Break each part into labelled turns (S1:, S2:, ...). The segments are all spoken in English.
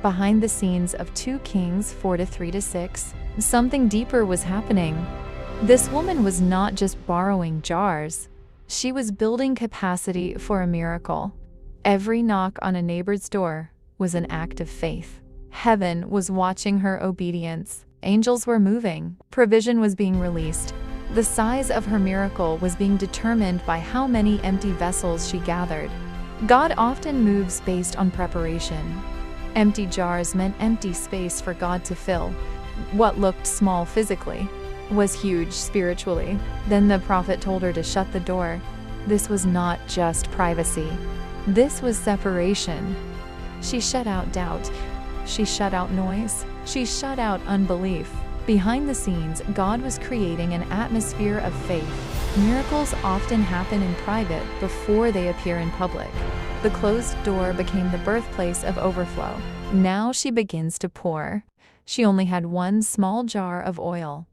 S1: Behind the scenes of 2 Kings 4:3-6, something deeper was happening. This woman was not just borrowing jars. She was building capacity for a miracle. Every knock on a neighbor's door was an act of faith. Heaven was watching her obedience. Angels were moving. Provision was being released. The size of her miracle was being determined by how many empty vessels she gathered. God often moves based on preparation. Empty jars meant empty space for God to fill. What looked small physically was huge spiritually. Then the prophet told her to shut the door. This was not just privacy. This was separation. She shut out doubt. She shut out noise. She shut out unbelief. Behind the scenes, God was creating an atmosphere of faith. Miracles often happen in private before they appear in public. The closed door became the birthplace of overflow. Now she begins to pour. She only had one small jar of oil.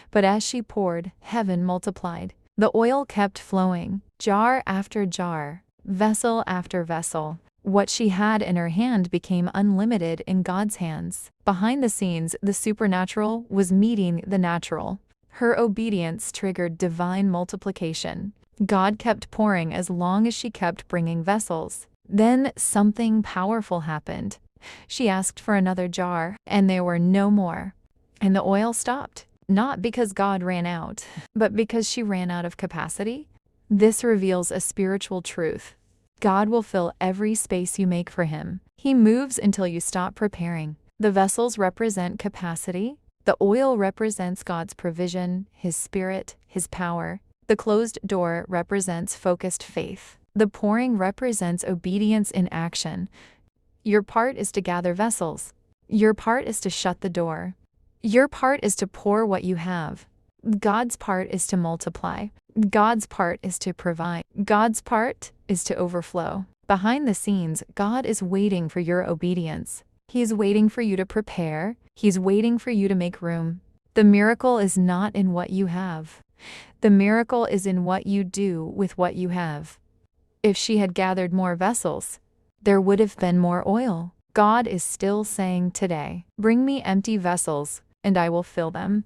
S1: But as she poured, heaven multiplied. The oil kept flowing, jar after jar, vessel after vessel. What she had in her hand became unlimited in God's hands. Behind the scenes, the supernatural was meeting the natural. Her obedience triggered divine multiplication. God kept pouring as long as she kept bringing vessels. Then something powerful happened. She asked for another jar, and there were no more. And the oil stopped, not because God ran out, but because she ran out of capacity. This reveals a spiritual truth. God will fill every space you make for Him. He moves until you stop preparing. The vessels represent capacity. The oil represents God's provision, His Spirit, His power. The closed door represents focused faith. The pouring represents obedience in action. Your part is to gather vessels. Your part is to shut the door. Your part is to pour what you have. God's part is to multiply. God's part is to provide. God's part is to overflow. Behind the scenes, God is waiting for your obedience. He is waiting for you to prepare. He's waiting for you to make room. The miracle is not in what you have. The miracle is in what you do with what you have. If she had gathered more vessels, there would have been more oil. God is still saying today, "Bring me empty vessels, and I will fill them."